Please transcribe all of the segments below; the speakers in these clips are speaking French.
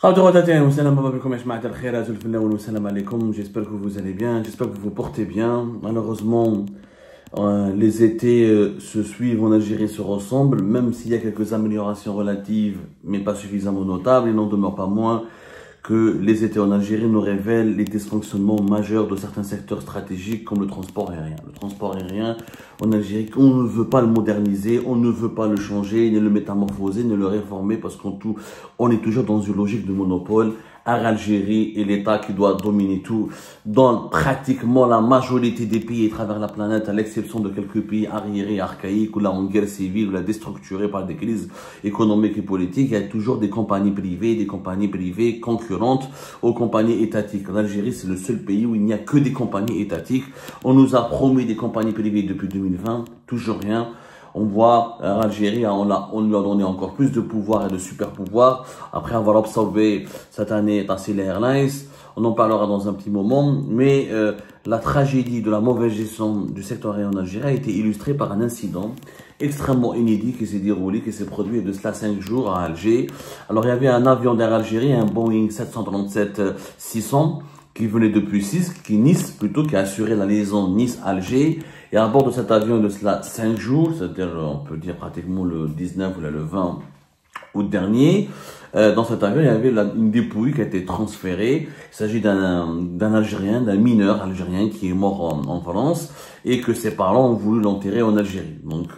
J'espère que vous allez bien, j'espère que vous vous portez bien. Malheureusement, les étés se suivent en Algérie, se ressemblent, même s'il y a quelques améliorations relatives, mais pas suffisamment notables. Il n'en demeure pas moins que les étés en Algérie nous révèlent les dysfonctionnements majeurs de certains secteurs stratégiques comme le transport aérien. Le transport aérien en Algérie, on ne veut pas le moderniser, on ne veut pas le changer, ni le métamorphoser, ni le réformer parce on est toujours dans une logique de monopole. Algérie et l'État qui doit dominer tout dans pratiquement la majorité des pays à travers la planète, à l'exception de quelques pays arriérés, archaïques, ou là en guerre civile, ou là déstructurés par des crises économiques et politiques. Il y a toujours des compagnies privées concurrentes aux compagnies étatiques. En Algérie, c'est le seul pays où il n'y a que des compagnies étatiques. On nous a promis des compagnies privées depuis 2020, toujours rien. On voit l'Algérie, on lui a donné encore plus de pouvoir et de super pouvoir. Après avoir absorbé cette année Tassila Airlines, on en parlera dans un petit moment. Mais la tragédie de la mauvaise gestion du secteur aérien en Algérie a été illustrée par un incident extrêmement inédit qui s'est déroulé, qui s'est produit de cela 5 jours à Alger. Alors il y avait un avion d'Air Algérie, un Boeing 737-600 qui venait depuis Nice plutôt, qui a assuré la liaison Nice-Alger. Et à bord de cet avion de cela 5 jours, c'est-à-dire on peut dire pratiquement le 19 ou le 20 août dernier, dans cet avion il y avait une dépouille qui a été transférée. Il s'agit d'un Algérien, d'un mineur algérien qui est mort en France et que ses parents ont voulu l'enterrer en Algérie. Donc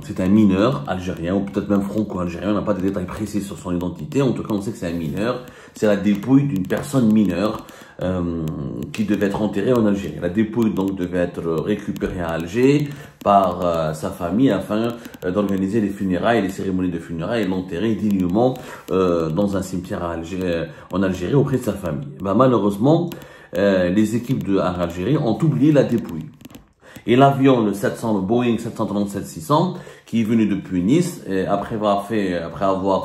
c'est un mineur algérien ou peut-être même franco-algérien, on n'a pas de détails précis sur son identité. En tout cas on sait que c'est un mineur, c'est la dépouille d'une personne mineure qui devait être enterrée en Algérie. La dépouille donc devait être récupérée à Alger par sa famille afin d'organiser les funérailles, les cérémonies de funérailles et l'enterrer dignement dans un cimetière en Algérie auprès de sa famille. Malheureusement, les équipes de Air Algérie ont oublié la dépouille. Et l'avion, le Boeing 737-600, qui est venu depuis Nice, après avoir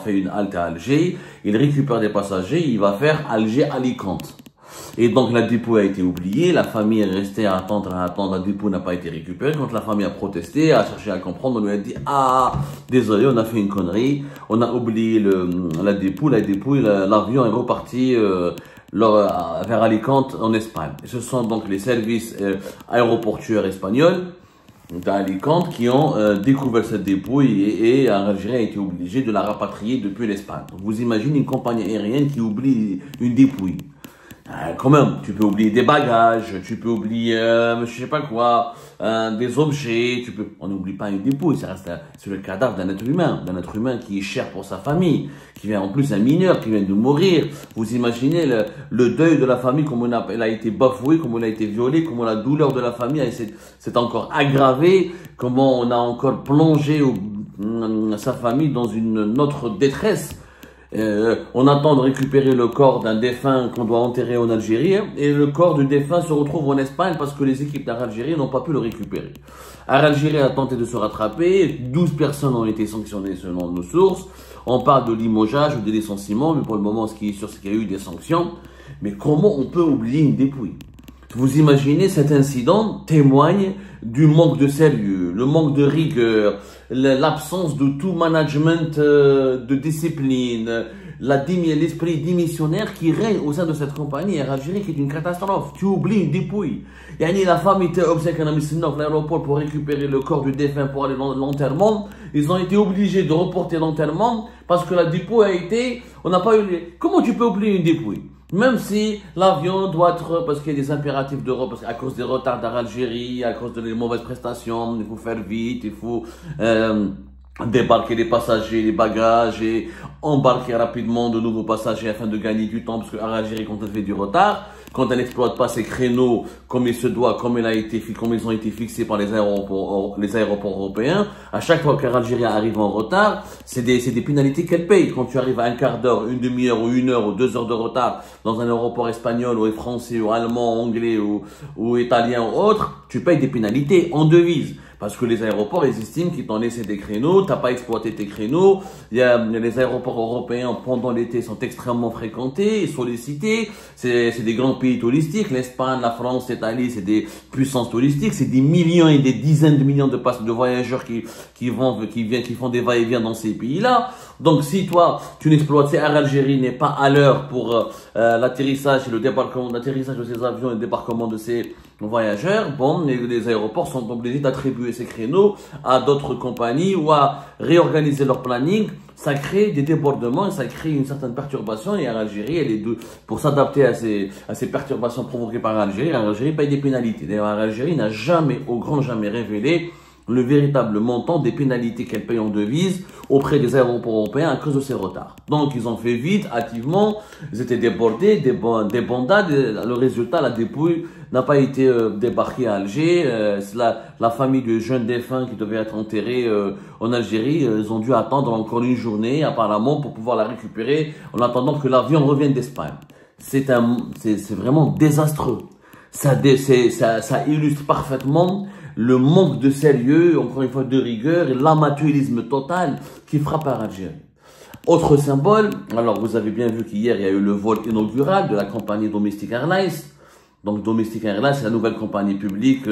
fait une halte à Alger, il récupère des passagers, il va faire Alger-Alicante. Et donc la dépouille a été oubliée, la famille est restée à attendre, la dépouille n'a pas été récupérée. Quand la famille a protesté, a cherché à comprendre, on lui a dit « Ah, désolé, on a fait une connerie, on a oublié la dépouille, l'avion est reparti vers Alicante en Espagne. » Ce sont donc les services aéroportuaires espagnols d'Alicante qui ont découvert cette dépouille et Algérie a été obligé de la rapatrier depuis l'Espagne. Vous imaginez une compagnie aérienne qui oublie une dépouille. Quand même, tu peux oublier des bagages, tu peux oublier, je sais pas quoi, des objets, on n'oublie pas une dépouille, ça reste sur le cadavre d'un être humain qui est cher pour sa famille, qui vient en plus un mineur, qui vient de mourir. Vous imaginez le deuil de la famille, comment elle a été bafouée, comment elle a été violée, comment la douleur de la famille s'est encore aggravée, comment on a encore plongé sa famille dans une autre détresse. On attend de récupérer le corps d'un défunt qu'on doit enterrer en Algérie et le corps du défunt se retrouve en Espagne parce que les équipes d'Air Algérie n'ont pas pu le récupérer. Air Algérie a tenté de se rattraper, 12 personnes ont été sanctionnées selon nos sources. On parle de limogeage ou de licenciement, mais pour le moment ce qui est sûr c'est qu'il y a eu des sanctions. Mais comment on peut oublier une dépouille? Vous imaginez, cet incident témoigne du manque de sérieux, le manque de rigueur, l'absence de tout management de discipline, l'esprit démissionnaire qui règne au sein de cette compagnie Air Algérie qui est une catastrophe. Tu oublies une dépouille. La femme était obséquée à l'aéroport pour récupérer le corps du défunt pour aller dans l'enterrement. Ils ont été obligés de reporter l'enterrement parce que la dépouille a été... On n'a pas eu... Comment tu peux oublier une dépouille? Même si l'avion doit être, parce qu'il y a des impératifs d'Europe, parce qu'à cause des retards d'Air Algérie, à cause des mauvaises prestations, il faut faire vite, il faut débarquer les passagers, les bagages et embarquer rapidement de nouveaux passagers afin de gagner du temps, parce que Air Algérie, quand elle fait du retard, quand elle n'exploite pas ses créneaux comme il se doit, comme ils ont été fixés par les aéroports européens, à chaque fois qu'Air Algérie arrive en retard, c'est des pénalités qu'elle paye. Quand tu arrives à un quart d'heure, une demi-heure ou 1 heure ou 2 heures de retard dans un aéroport espagnol ou français ou allemand, anglais ou italien ou autre, tu payes des pénalités en devises. Parce que les aéroports, ils estiment qu'ils t'ont laissé des créneaux, t'as pas exploité tes créneaux. Les aéroports européens, pendant l'été, sont extrêmement fréquentés et sollicités. C'est des grands pays touristiques. L'Espagne, la France, l'Italie, c'est des puissances touristiques. C'est des millions et des dizaines de millions de voyageurs qui font des va-et-vient dans ces pays-là. Donc, si toi, tu n'exploites, Air Algérie n'est pas à l'heure pour l'atterrissage et le débarquement, l'atterrissage de ces avions et le débarquement de ces voyageurs, bon, les aéroports sont obligés d'attribuer ces créneaux à d'autres compagnies ou à réorganiser leur planning. Ça crée des débordements et ça crée une certaine perturbation. Et Air Algérie, pour s'adapter à ces perturbations provoquées par Algérie, Algérie paye des pénalités. D'ailleurs, Algérie n'a jamais, au grand jamais, révélé le véritable montant des pénalités qu'elle paye en devises auprès des aéroports européens à cause de ces retards. Donc, ils ont fait vite, hâtivement, ils étaient débordés, des bandades, le résultat, la dépouille n'a pas été débarquée à Alger. La famille de jeunes défunts qui devaient être enterrés en Algérie, ils ont dû attendre encore une journée, apparemment, pour pouvoir la récupérer, en attendant que l'avion revienne d'Espagne. C'est vraiment désastreux. Ça illustre parfaitement le manque de sérieux, encore une fois de rigueur, et l'amateurisme total qui frappe à Algérie. Autre symbole, alors vous avez bien vu qu'hier il y a eu le vol inaugural de la compagnie Domestic Airlines. Donc Domestic Airlines, c'est la nouvelle compagnie publique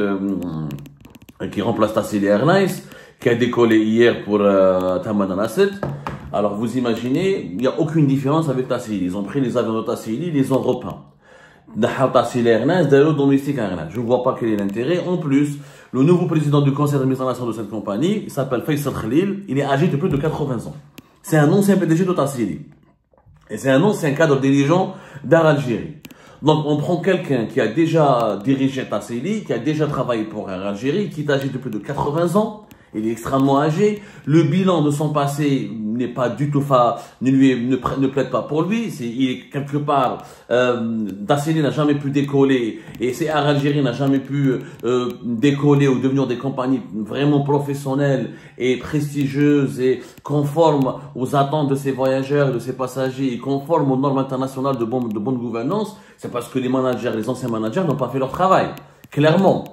qui remplace Tassili Airlines, qui a décollé hier pour Taman al-Asad. Alors vous imaginez, il n'y a aucune différence avec Tassili. Ils ont pris les avions de Tassili, ils les ont repeints. Tassili Airlines, d'ailleurs Domestic Airlines. Je ne vois pas quel est l'intérêt. En plus, le nouveau président du conseil d'administration de cette compagnie, il s'appelle Faisal Khalil, il est âgé de plus de 80 ans. C'est un ancien PDG de Tassili. Et c'est un ancien cadre dirigeant d'Air Algérie. Donc, on prend quelqu'un qui a déjà dirigé Tassili, qui a déjà travaillé pour Air Algérie, qui est âgé de plus de 80 ans. Il est extrêmement âgé. Le bilan de son passé n'est pas du tout ne plaide pas pour lui. Il est quelque part, Tassili n'a jamais pu décoller et Air Algérie n'a jamais pu décoller ou devenir des compagnies vraiment professionnelles et prestigieuses et conformes aux attentes de ses voyageurs, de ses passagers et conformes aux normes internationales de bonne gouvernance. C'est parce que les anciens managers n'ont pas fait leur travail. Clairement.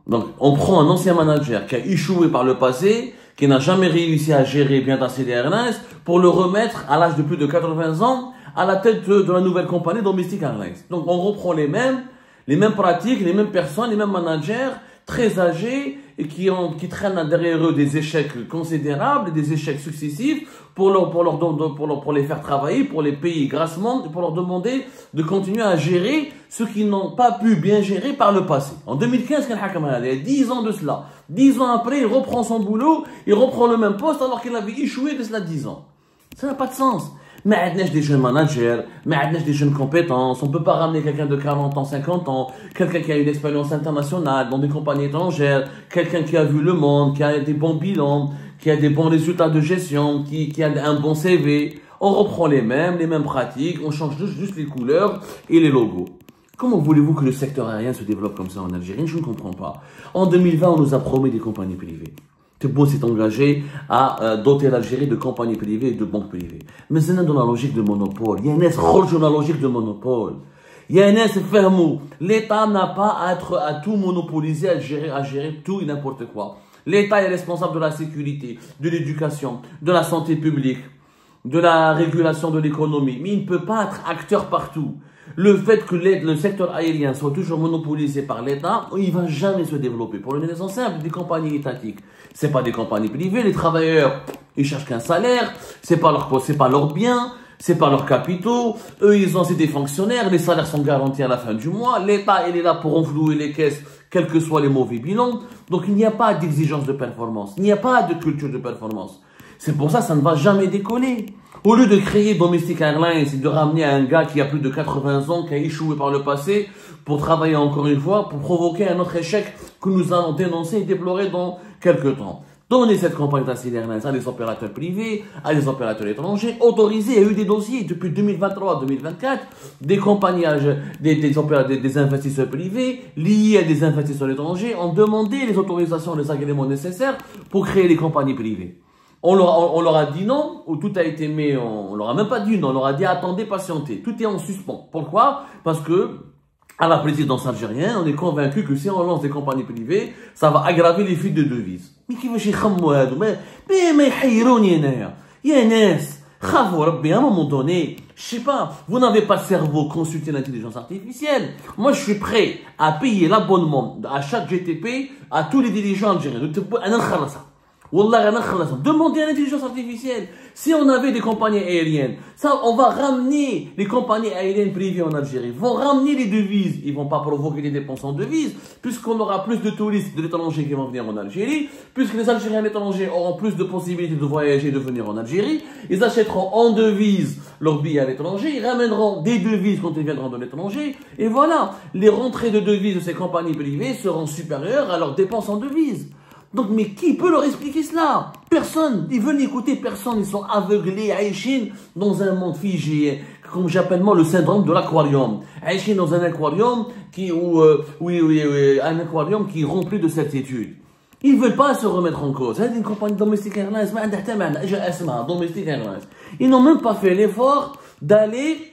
Donc, on prend un ancien manager qui a échoué par le passé, qui n'a jamais réussi à gérer bien Tassili Airlines, pour le remettre à l'âge de plus de 80 ans à la tête de la nouvelle compagnie Domestic Airlines. Donc, on reprend les mêmes pratiques, les mêmes personnes, les mêmes managers, très âgés, et qui traînent derrière eux des échecs considérables, des échecs successifs, pour les faire travailler, pour les payer grassement, pour leur demander de continuer à gérer ce qu'ils n'ont pas pu bien gérer par le passé. En 2015, il y a 10 ans de cela. 10 ans après, il reprend son boulot, il reprend le même poste alors qu'il avait échoué de cela 10 ans. Ça n'a pas de sens. Mais on a des jeunes managers, mais on a des jeunes compétences. On ne peut pas ramener quelqu'un de 40 ans, 50 ans, quelqu'un qui a une expérience internationale dans des compagnies étrangères, quelqu'un qui a vu le monde, qui a des bons bilans, qui a des bons résultats de gestion, qui a un bon CV. On reprend les mêmes pratiques, on change juste les couleurs et les logos. Comment voulez-vous que le secteur aérien se développe comme ça en Algérie? Je ne comprends pas. En 2020, on nous a promis des compagnies privées. Tebboune s'est engagé à doter l'Algérie de compagnies privées et de banques privées. Mais c'est dans la logique de monopole. Il y a une logique de monopole. Il y a une fermou. L'État n'a pas à tout monopoliser, à gérer tout et n'importe quoi. L'État est responsable de la sécurité, de l'éducation, de la santé publique, de la régulation de l'économie. Mais il ne peut pas être acteur partout. Le fait que le secteur aérien soit toujours monopolisé par l'État, il ne va jamais se développer. Pour une raison simple, des compagnies étatiques. C'est pas des compagnies privées, les travailleurs, ils cherchent qu'un salaire, c'est pas leur bien, c'est pas leurs capitaux, eux c'est des fonctionnaires, les salaires sont garantis à la fin du mois, l'État il est là pour renflouer les caisses, quels que soient les mauvais bilans, donc il n'y a pas d'exigence de performance, il n'y a pas de culture de performance. C'est pour ça que ça ne va jamais décoller. Au lieu de créer Domestic Airlines et de ramener un gars qui a plus de 80 ans, qui a échoué par le passé, pour travailler encore une fois, pour provoquer un autre échec que nous allons dénoncer et déplorer dans quelques temps. Donnez cette compagnie Tassili Airlines à des opérateurs privés, à des opérateurs étrangers, autorisés. Il y a eu des dossiers depuis 2023-2024, des compagnies, des investisseurs privés liés à des investisseurs étrangers ont demandé les autorisations, les agréments nécessaires pour créer des compagnies privées. On leur a dit non, ou tout a été mis, on leur a même pas dit non, on leur a dit attendez, patientez. Tout est en suspens. Pourquoi? Parce que à la présidence algérienne, on est convaincu que si on lance des compagnies privées, ça va aggraver les fuites de devises. Mais qui veut chez Khamouadou? Mais يحيروني هنايا. يا ناس خافوا ربي à un moment donné, je sais pas, vous n'avez pas de cerveau, consultez l'intelligence artificielle. Moi, je suis prêt à payer l'abonnement à chaque GTP à tous les dirigeants algériens. Wallah, demandez à l'intelligence artificielle. Si on avait des compagnies aériennes, ça, on va ramener les compagnies aériennes privées en Algérie, vont ramener les devises. Ils vont pas provoquer des dépenses en devises, puisqu'on aura plus de touristes de l'étranger qui vont venir en Algérie, puisque les Algériens à l'étranger auront plus de possibilités de voyager et de venir en Algérie. Ils achèteront en devises leurs billets à l'étranger, ils ramèneront des devises quand ils viendront de l'étranger. Et voilà, les rentrées de devises de ces compagnies privées seront supérieures à leurs dépenses en devises. Donc, mais qui peut leur expliquer cela? Personne. Ils veulent écouter personne. Ils sont aveuglés, Aïchine, dans un monde figé, comme j'appelle moi le syndrome de l'aquarium. Aïchine dans un aquarium un aquarium qui est rempli de certitudes. Ils ne veulent pas se remettre en cause. Une compagnie Domestic Airlines, Domestic Airlines. Ils n'ont même pas fait l'effort d'aller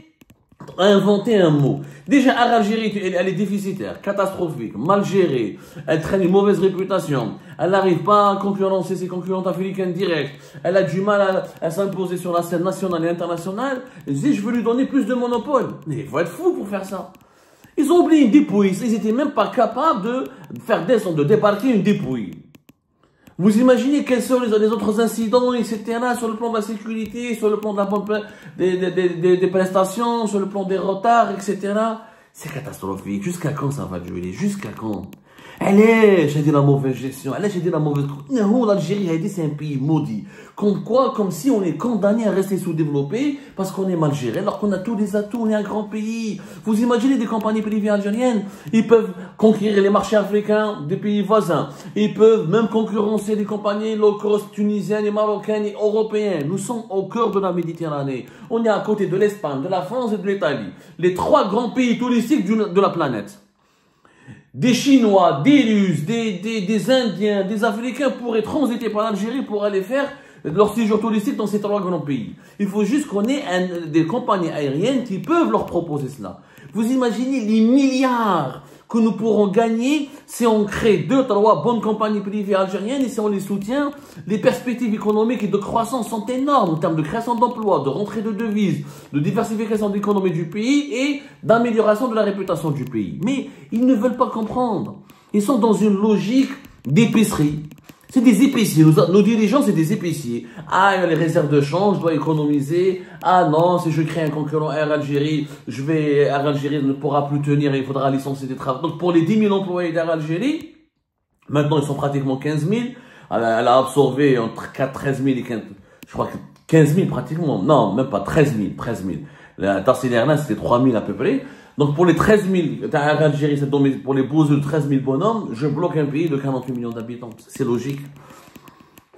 inventer un mot. Déjà, Algérie, elle est déficitaire, catastrophique, mal gérée, elle traîne une mauvaise réputation, elle n'arrive pas à concurrencer ses concurrentes africaines directes, elle a du mal à s'imposer sur la scène nationale et internationale. Ils disent, je veux lui donner plus de monopole. Mais il faut être fou pour faire ça. Ils ont oublié une dépouille, ils n'étaient même pas capables de faire descendre, de débarquer une dépouille. Vous imaginez quels sont les autres incidents, etc., sur le plan de la sécurité, sur le plan de des prestations, sur le plan des retards, etc. C'est catastrophique. Jusqu'à quand ça va durer? Jusqu'à quand? Allez, j'ai dit la mauvaise gestion. Allez, j'ai dit la mauvaise... Non, l'Algérie, c'est un pays maudit. Comme si on est condamné à rester sous-développé parce qu'on est mal géré, alors qu'on a tous les atouts, on est un grand pays. Vous imaginez des compagnies privées algériennes? Ils peuvent conquérir les marchés africains des pays voisins. Ils peuvent même concurrencer les compagnies low cost tunisiennes et marocaines et européennes. Nous sommes au cœur de la Méditerranée. On est à côté de l'Espagne, de la France et de l'Italie. Les 3 grands pays touristiques de la planète. Des Chinois, des Russes, des Indiens, des Africains pourraient transiter par l'Algérie pour aller faire leur séjour touristique dans ces 3 grands pays. Il faut juste qu'on ait des compagnies aériennes qui peuvent leur proposer cela. Vous imaginez les milliards que nous pourrons gagner si on crée 2-3 bonnes compagnies privées algériennes et si on les soutient. Les perspectives économiques et de croissance sont énormes en termes de création d'emplois, de rentrée de devises, de diversification de l'économie du pays et d'amélioration de la réputation du pays. Mais ils ne veulent pas comprendre. Ils sont dans une logique d'épicerie. C'est des épiciers. Nos dirigeants, c'est des épiciers. Ah, il y a les réserves de change, je dois économiser. Ah non, si je crée un concurrent Air Algérie, Air Algérie ne pourra plus tenir et il faudra licencier des travailleurs. Donc pour les 10 000 employés d'Air Algérie, maintenant ils sont pratiquement 15 000. Elle a absorbé entre 13 000 et 15 000. Je crois que 15 000 pratiquement. Non, même pas 13 000. 13 000. La Darcy Airlines, c'était 3 000 à peu près. Donc pour les 13 000, Air Algérie, pour les beaux de 13 000 bonhommes, je bloque un pays de 48 millions d'habitants. C'est logique.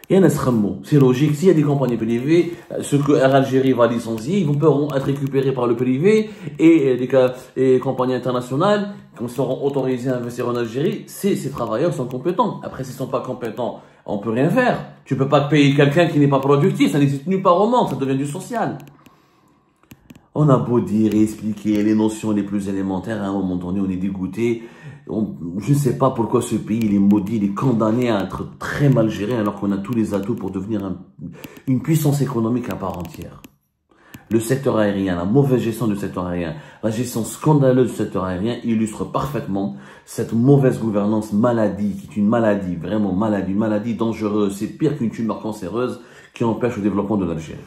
C'est logique. S'il y a des compagnies privées, ce que Air Algérie va licencier, ils pourront être récupérés par le privé et les compagnies internationales qui seront autorisées à investir en Algérie. Ces travailleurs sont compétents. Après, s'ils ne sont pas compétents, on ne peut rien faire. Tu ne peux pas payer quelqu'un qui n'est pas productif. Ça n'existe nulle part au monde. Ça devient du social. On a beau dire et expliquer les notions les plus élémentaires, à un moment donné, on est dégoûté. Je ne sais pas pourquoi ce pays, il est maudit, il est condamné à être très mal géré alors qu'on a tous les atouts pour devenir une puissance économique à part entière. Le secteur aérien, la mauvaise gestion du secteur aérien, la gestion scandaleuse du secteur aérien illustre parfaitement cette mauvaise gouvernance maladie, qui est une maladie, vraiment maladie, une maladie dangereuse. C'est pire qu'une tumeur cancéreuse qui empêche le développement de l'Algérie.